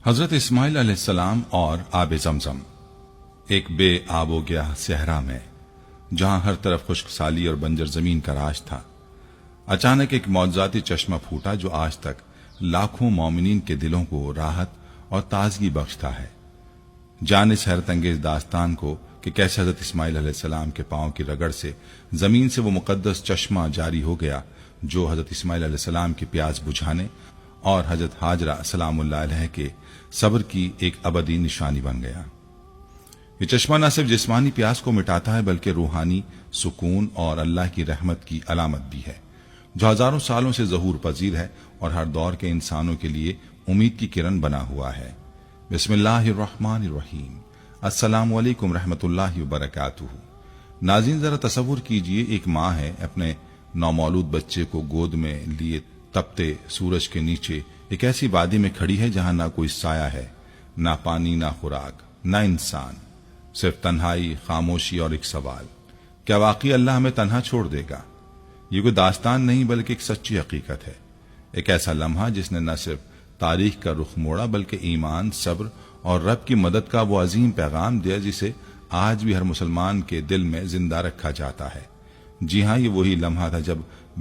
حضرت اسماعیل علیہ السلام اور آب زمزم۔ ایک بے آب و گیا صحرا میں جہاں ہر طرف خشک سالی اور بنجر زمین کا راج تھا، اچانک ایک معجزاتی چشمہ پھوٹا جو آج تک لاکھوں مومنین کے دلوں کو راحت اور تازگی بخشتا ہے۔ جان اس حیرت انگیز داستان کو کہ کیسے حضرت اسماعیل علیہ السلام کے پاؤں کی رگڑ سے زمین سے وہ مقدس چشمہ جاری ہو گیا جو حضرت اسماعیل علیہ السلام کی پیاس بجھانے اور حضرت ہاجرہ سلام اللہ علیہ کے صبر کی ایک ابدی نشانی بن گیا۔ یہ چشمہ نہ صرف جسمانی پیاس کو مٹاتا ہے بلکہ روحانی سکون اور اللہ کی رحمت کی علامت بھی ہے جو ہزاروں سالوں سے ظہور پذیر ہے اور ہر دور کے انسانوں کے لیے امید کی کرن بنا ہوا ہے۔ بسم اللہ الرحمن الرحیم۔ السلام علیکم رحمۃ اللہ وبرکاتہ۔ ناظرین ذرا تصور کیجئے، ایک ماں ہے اپنے نومولود بچے کو گود میں لیے تپتے سورج کے نیچے ایک ایسی وادی میں کھڑی ہے جہاں نہ کوئی سایہ ہے، نہ پانی، نہ خوراک، نہ انسان، صرف تنہائی، خاموشی اور ایک سوال: کیا واقعی اللہ ہمیں تنہا چھوڑ دے گا؟ یہ کوئی داستان نہیں بلکہ ایک سچی حقیقت ہے، ایک ایسا لمحہ جس نے نہ صرف تاریخ کا رخ موڑا بلکہ ایمان، صبر اور رب کی مدد کا وہ عظیم پیغام دیا جسے آج بھی ہر مسلمان کے دل میں زندہ رکھا جاتا ہے۔ جی ہاں، یہ وہی لمحہ تھا جب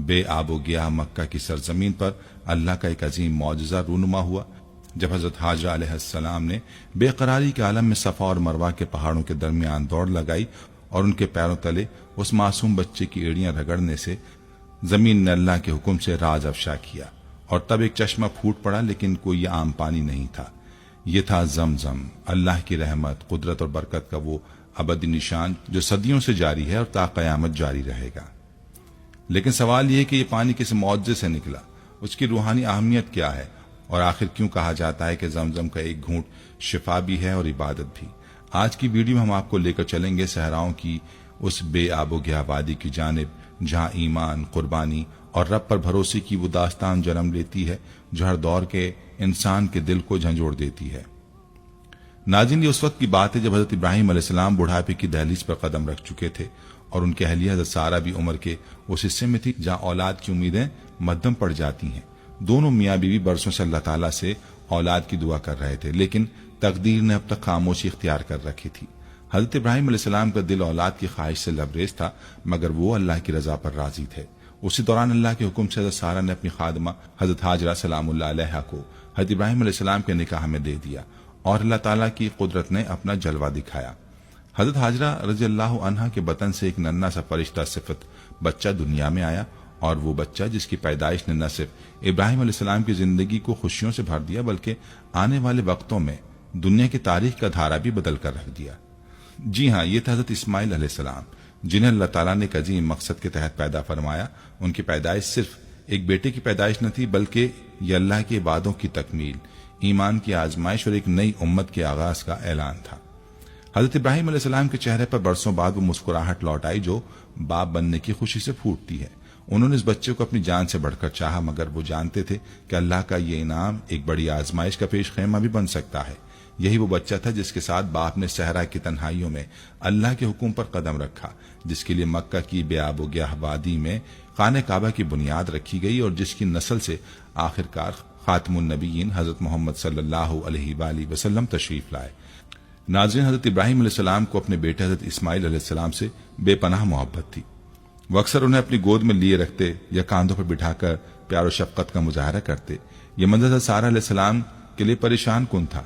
بے آب و گیا مکہ کی سرزمین پر اللہ کا ایک عظیم معجزہ رونما ہوا، جب حضرت ہاجرہ علیہ السلام نے بے قراری کے عالم میں صفا اور مروہ کے پہاڑوں کے درمیان دوڑ لگائی اور ان کے پیروں تلے اس معصوم بچے کی ایڑیاں رگڑنے سے زمین نے اللہ کے حکم سے راز افشا کیا، اور تب ایک چشمہ پھوٹ پڑا، لیکن کوئی عام پانی نہیں تھا، یہ تھا زمزم، اللہ کی رحمت، قدرت اور برکت کا وہ ابدی نشان جو صدیوں سے جاری ہے اور تا قیامت جاری رہے گا۔ لیکن سوال یہ ہے کہ یہ پانی کس معجزے سے نکلا، اس کی روحانی اہمیت کیا ہے، اور آخر کیوں کہا جاتا ہے کہ زمزم کا ایک گھونٹ شفا بھی ہے اور عبادت بھی؟ آج کی ویڈیو میں ہم آپ کو لے کر چلیں گے صحراؤں کی اس بے آب و گیا وادی کی جانب جہاں ایمان، قربانی اور رب پر بھروسے کی وہ داستان جنم لیتی ہے جو ہر دور کے انسان کے دل کو جھنجھوڑ دیتی ہے۔ ناظرین، یہ اس وقت کی بات ہے جب حضرت ابراہیم علیہ السلام بڑھاپے کی دہلیز پر قدم رکھ چکے تھے اور ان کے اہلیہ حضرت سارہ بھی عمر کے اس حصے میں تھی جہاں اولاد کی امیدیں مدھم پڑ جاتی ہیں۔ دونوں میاں بیوی برسوں سے اللہ تعالیٰ سے اولاد کی دعا کر رہے تھے، لیکن تقدیر نے اب تک خاموشی اختیار کر رکھی تھی۔ حضرت ابراہیم علیہ السلام کا دل اولاد کی خواہش سے لبریز تھا، مگر وہ اللہ کی رضا پر راضی تھے۔ اسی دوران اللہ کے حکم سے حضرت سارہ نے اپنی خادمہ حضرت ہاجرہ سلام اللہ علیہ کو حضرت ابراہیم علیہ السلام کے نکاح میں دے دیا، اور اللہ تعالیٰ کی قدرت نے اپنا جلوہ دکھایا۔ حضرت ہاجرہ رضی اللہ عنہا کے بطن سے ایک ننھا سا فرشتہ صفت بچہ دنیا میں آیا، اور وہ بچہ جس کی پیدائش نے نہ صرف ابراہیم علیہ السلام کی زندگی کو خوشیوں سے بھر دیا بلکہ آنے والے وقتوں میں دنیا کی تاریخ کا دھارا بھی بدل کر رکھ دیا۔ جی ہاں، یہ تھا حضرت اسماعیل علیہ السلام جنہیں اللہ تعالیٰ نے ایک عظیم مقصد کے تحت پیدا فرمایا۔ ان کی پیدائش صرف ایک بیٹے کی پیدائش نہ تھی بلکہ یہ اللہ کے وعدوں کی تکمیل، ایمان کی آزمائش اور ایک نئی امت کے آغاز کا اعلان تھا۔ حضرت ابراہیم علیہ السلام کے چہرے پر برسوں بعد وہ مسکراہٹ لوٹ آئی جو باپ بننے کی خوشی سے پھوٹتی ہے۔ انہوں نے اس بچے کو اپنی جان سے بڑھ کر چاہا، مگر وہ جانتے تھے کہ اللہ کا یہ انعام ایک بڑی آزمائش کا پیش خیمہ بھی بن سکتا ہے۔ یہی وہ بچہ تھا جس کے ساتھ باپ نے صحرا کی تنہائیوں میں اللہ کے حکم پر قدم رکھا، جس کے لیے مکہ کی بے آب و گیا وادی میں خانہ کعبہ کی بنیاد رکھی گئی اور جس کی نسل سے آخرکار خاتم النبیین حضرت محمد صلی اللہ علیہ وآلہ وسلم تشریف لائے۔ ناظرین، حضرت ابراہیم علیہ السلام کو اپنے بیٹے حضرت اسماعیل علیہ السلام سے بے پناہ محبت تھی۔ وہ اکثر انہیں اپنی گود میں لیے رکھتے یا کاندھوں پر بٹھا کر پیار و شفقت کا مظاہرہ کرتے۔ یہ منظر حضرت سارہ علیہ السلام کے لیے پریشان کن تھا،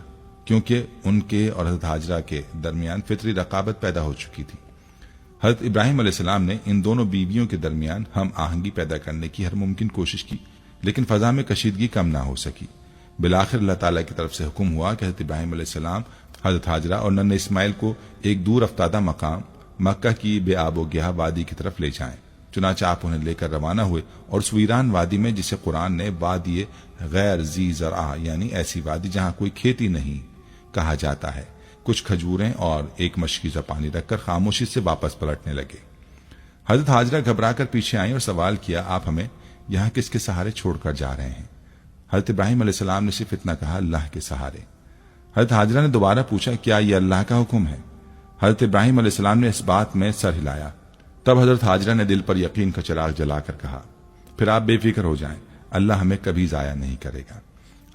کیونکہ ان کے اور حضرت ہاجرہ کے درمیان فطری رقابت پیدا ہو چکی تھی۔ حضرت ابراہیم علیہ السلام نے ان دونوں بیویوں کے درمیان ہم آہنگی پیدا کرنے کی ہر ممکن کوشش کی، لیکن فضا میں کشیدگی کم نہ ہو سکی۔ بالآخر اللہ تعالیٰ کی طرف سے حکم ہوا کہ حضرت ابراہیم علیہ السلام حضرت ہاجرہ اور ننھے اسماعیل کو ایک دور افتادہ مقام مکہ کی بے آب و گیا وادی کی طرف لے جائیں۔ چنانچہ آپ انہیں لے کر روانہ ہوئے اور اس ویران وادی میں، جسے قرآن نے وادی غیر ذی زرع یعنی ایسی وادی جہاں کوئی کھیتی نہیں کہا جاتا ہے، کچھ کھجوریں اور ایک مشکیزہ پانی رکھ کر خاموشی سے واپس پلٹنے لگے۔ حضرت ہاجرہ گھبرا کر پیچھے آئیں اور سوال کیا، آپ ہمیں یہاں کس کے سہارے چھوڑ کر جا رہے ہیں؟ حضرت ابراہیم علیہ السلام نے صرف اتنا کہا، اللہ کے سہارے۔ حضرت ہاجرہ نے دوبارہ پوچھا، کیا یہ اللہ کا حکم ہے؟ حضرت ابراہیم علیہ السلام نے اس بات میں سر ہلایا۔ تب حضرت ہاجرہ نے دل پر یقین کا چراغ جلا کر کہا، پھر آپ بے فکر ہو جائیں، اللہ ہمیں کبھی ضائع نہیں کرے گا۔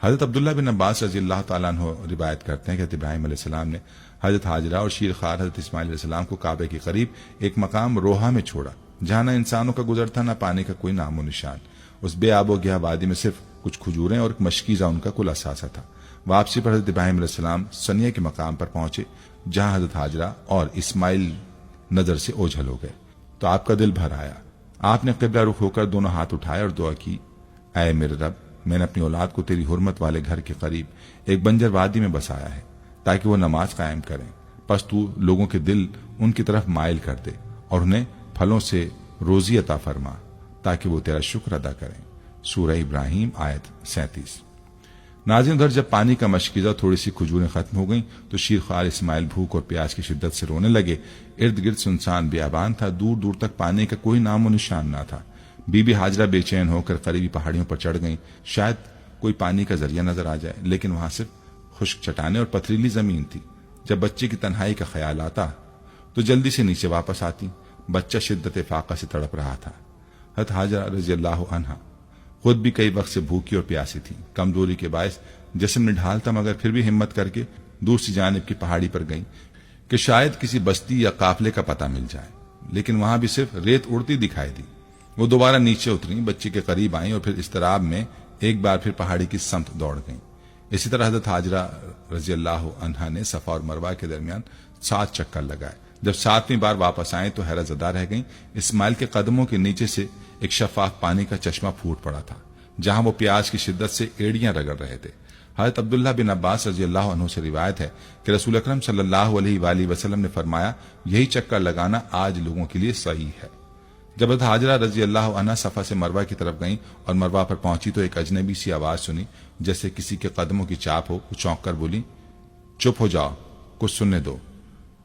حضرت عبداللہ بن عباس رضی اللہ تعالیٰ عنہ روایت کرتے ہیں کہ حضرت ابراہیم علیہ السلام نے حضرت حاجرہ اور شیر خوار حضرت اسماعیل علیہ السلام کو کعبے کے قریب ایک مقام روحا میں چھوڑا، جہاں نہ انسانوں کا گزر تھا نہ پانی کا کوئی نام و نشان۔ اس بے آب و گیا وادی میں صرف کچھ کھجوریں اور ایک مشکیزہ ان کا کل اثاثہ تھا۔ واپسی پر حضرت ابراہیم علیہ السلام سنیہ کے مقام پر پہنچے، جہاں حضرت حاجرہ اور اسماعیل نظر سے اوجھل ہو گئے تو آپ کا دل بھر آیا۔ آپ نے قبلہ رخ ہو کر دونوں ہاتھ اٹھائے اور دعا کی، اے میرے رب، میں نے اپنی اولاد کو تیری حرمت والے گھر کے قریب ایک بنجر وادی میں بسایا ہے تاکہ وہ نماز قائم کریں، پس تو لوگوں کے دل ان کی طرف مائل کر دے اور انہیں پھلوں سے روزی عطا فرما تاکہ وہ تیرا شکر ادا کریں۔ سورہ ابراہیم آیت 37۔ ناظرین، ادھر جب پانی کا مشکیزہ تھوڑی سی کھجوریں ختم ہو گئیں تو شیر خوار اسماعیل بھوک اور پیاس کی شدت سے رونے لگے۔ ارد گرد سنسان بیابان تھا، دور دور تک پانی کا کوئی نام و نشان نہ تھا۔ بی بی حاجرہ بے چین ہو کر قریبی پہاڑیوں پر چڑھ گئیں، شاید کوئی پانی کا ذریعہ نظر آ جائے، لیکن وہاں صرف خشک چٹانیں اور پتھریلی زمین تھی۔ جب بچے کی تنہائی کا خیال آتا تو جلدی سے نیچے واپس آتی۔ بچہ شدت فاقہ سے تڑپ رہا تھا۔ حضرت حاجرہ رضی اللہ عنہا خود بھی کئی وقت سے بھوکی اور پیاسی تھی۔ کمزوری کے باعث جسم نڈھال تھا، مگر پھر بھی ہمت کر کے دوسری جانب کی پہاڑی پر گئیں کہ شاید کسی بستی یا قافلے کا پتہ مل جائے، لیکن وہاں بھی صرف ریت اڑتی دکھائی دی۔ وہ دوبارہ نیچے اتریں، بچے کے قریب آئیں اور پھر اضطراب میں ایک بار پھر پہاڑی کی سمت دوڑ گئیں۔ اسی طرح حضرت حاجرہ رضی اللہ عنہا نے صفا اور مروہ کے درمیان 7 چکر لگائے۔ جب 7ویں بار واپس آئیں تو حیرت زدہ رہ گئیں۔ اسماعیل کے قدموں کے نیچے سے ایک شفاف پانی کا چشمہ پھوٹ پڑا تھا، جہاں وہ پیاس کی شدت سے ایڑیاں رگڑ رہے تھے۔ حضرت عبداللہ بن عباس رضی اللہ عنہ سے روایت ہے کہ رسول اکرم صلی اللہ علیہ وآلہ وسلم نے فرمایا، یہی چکر لگانا آج لوگوں کے لیے صحیح ہے۔ جب حضرت حاجرہ رضی اللہ عنہ صفا سے مروہ کی طرف گئیں اور مروہ پر پہنچی تو ایک اجنبی سی آواز سنی، جیسے کسی کے قدموں کی چاپ ہو۔ وہ چونک کر بولی، چپ ہو جاؤ، کچھ سننے دو۔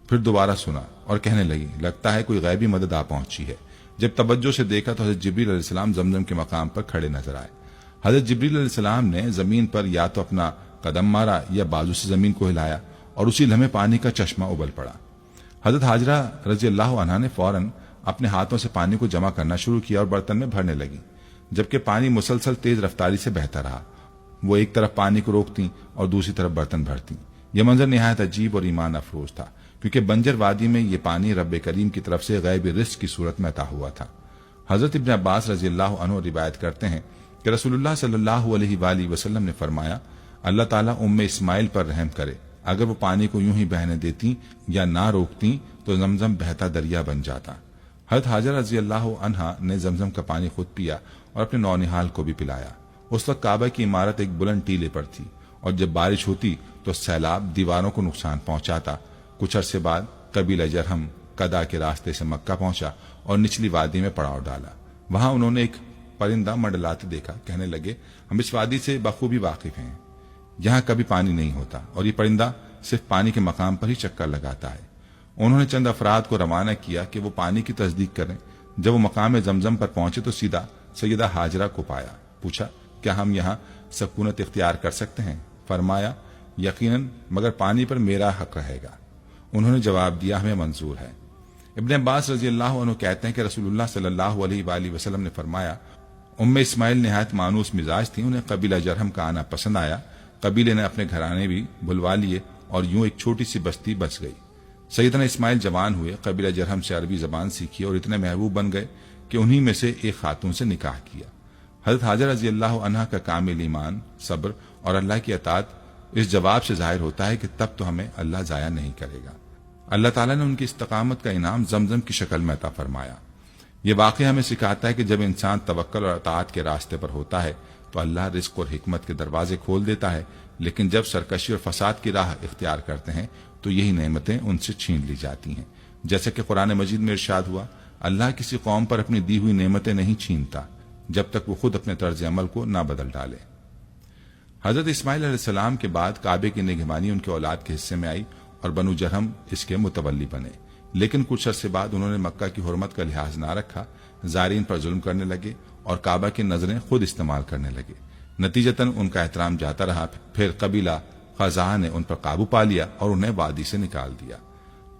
پھر دوبارہ سنا اور کہنے لگی، لگتا ہے کوئی غیبی مدد آ پہنچی ہے۔ جب توجہ سے دیکھا تو حضرت جبریل علیہ السلام زمزم کے مقام پر کھڑے نظر آئے۔ حضرت جبریل علیہ السلام نے زمین پر یا تو اپنا قدم مارا یا بازو سے زمین کو ہلایا اور اسی لمحے پانی کا چشمہ ابل پڑا۔ حضرت حاجرہ رضی اللہ عنہا نے فوراً اپنے ہاتھوں سے پانی کو جمع کرنا شروع کیا اور برتن میں بھرنے لگی، جبکہ پانی مسلسل تیز رفتاری سے بہتا رہا۔ وہ ایک طرف پانی کو روکتی اور دوسری طرف برتن بھرتی۔ یہ منظر نہایت عجیب اور ایمان افروز تھا، کیونکہ بنجر وادی میں یہ پانی رب کریم کی طرف سے غیبی رزق کی صورت میں عطا ہوا تھا۔ حضرت ابن عباس رضی اللہ عنہ روایت کرتے ہیں کہ رسول اللہ صلی اللہ علیہ وآلہ وسلم نے فرمایا، اللہ تعالیٰ اسماعیل پر رحم کرے، اگر وہ پانی کو یوں ہی بہنے دیتی یا نہ روکتی تو زمزم بہتا دریا بن جاتا۔ حضرت حاجرہ رضی اللہ عنہا نے زمزم کا پانی خود پیا اور اپنے نونہال کو بھی پلایا۔ اس وقت کعبہ کی عمارت ایک بلند ٹیلے پر تھی اور جب بارش ہوتی تو سیلاب دیواروں کو نقصان پہنچاتا۔ کچھ عرصے بعد قبیلہ جرہم قدا کے راستے سے مکہ پہنچا اور نچلی وادی میں پڑاؤ ڈالا۔ وہاں انہوں نے ایک پرندہ منڈلاتے دیکھا، کہنے لگے، ہم اس وادی سے بخوبی واقف ہیں، یہاں کبھی پانی نہیں ہوتا اور یہ پرندہ صرف پانی کے مقام پر ہی چکر لگاتا ہے۔ انہوں نے چند افراد کو روانہ کیا کہ وہ پانی کی تصدیق کریں۔ جب وہ مقام زمزم پر پہنچے تو سیدھا سیدہ حاجرہ کو پایا۔ پوچھا، کیا ہم یہاں سکونت اختیار کر سکتے ہیں؟ فرمایا، یقیناً، مگر پانی پر میرا حق رہے گا۔ انہوں نے جواب دیا، ہمیں منظور ہے۔ ابن عباس رضی اللہ عنہ کہتے ہیں کہ رسول اللہ صلی اللہ علیہ وآلہ وسلم نے فرمایا، اسماعیل نہایت مانوس مزاج تھی، انہیں قبیلہ جرہم کا آنا پسند آیا۔ قبیلے نے اپنے گھرانے بھی بلوا لیے اور یوں ایک چھوٹی سی بستی بس گئی۔ سیدنا اسماعیل جوان ہوئے، قبیلہ جرہم سے عربی زبان سیکھی اور اتنے محبوب بن گئے کہ انہی میں سے ایک خاتون سے نکاح کیا۔ حضرت حاجرہ رضی اللہ عنہا کا کامل ایمان، صبر اور اللہ کی اطاعت اس جواب سے ظاہر ہوتا ہے کہ تب تو ہمیں اللہ ضائع نہیں کرے گا۔ اللہ تعالیٰ نے ان کی استقامت کا انعام زمزم کی شکل میں عطا فرمایا۔ یہ واقعہ ہمیں سکھاتا ہے کہ جب انسان توکل اور اطاعت کے راستے پر ہوتا ہے تو اللہ رزق اور حکمت کے دروازے کھول دیتا ہے، لیکن جب سرکشی اور فساد کی راہ اختیار کرتے ہیں تو یہی نعمتیں ان سے چھین لی جاتی ہیں۔ جیسا کہ قرآن مجید میں ارشاد ہوا، اللہ کسی قوم پر اپنی دی ہوئی نعمتیں نہیں چھینتا جب تک وہ خود اپنے طرز عمل کو نہ بدل ڈالے۔ حضرت اسماعیل علیہ السلام کے بعد کعبے کی نگہبانی ان کے اولاد کے حصے میں آئی اور بنو جرہم اس کے متولی بنے، لیکن کچھ عرصے بعد انہوں نے مکہ کی حرمت کا لحاظ نہ رکھا، زائرین پر ظلم کرنے لگے اور کعبہ کی نظریں خود استعمال کرنے لگے۔ نتیجتاً ان کا احترام جاتا رہا۔ پھر قبیلہ خزاعہ نے ان پر قابو پا لیا اور انہیں وادی سے نکال دیا۔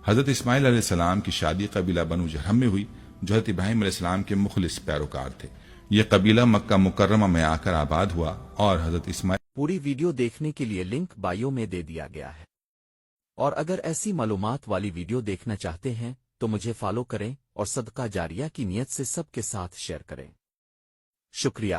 حضرت اسماعیل علیہ السلام کی شادی قبیلہ بنو جرہم میں ہوئی، جو حضرت ابراہیم علیہ السلام کے مخلص پیروکار تھے۔ یہ قبیلہ مکہ مکرمہ میں آ کر آباد ہوا اور حضرت اسماعیل پوری ویڈیو دیکھنے کے لیے لنک بائیو میں دے دیا گیا ہے۔ اور اگر ایسی معلومات والی ویڈیو دیکھنا چاہتے ہیں تو مجھے فالو کریں اور صدقہ جاریہ کی نیت سے سب کے ساتھ شیئر کریں۔ شکریہ۔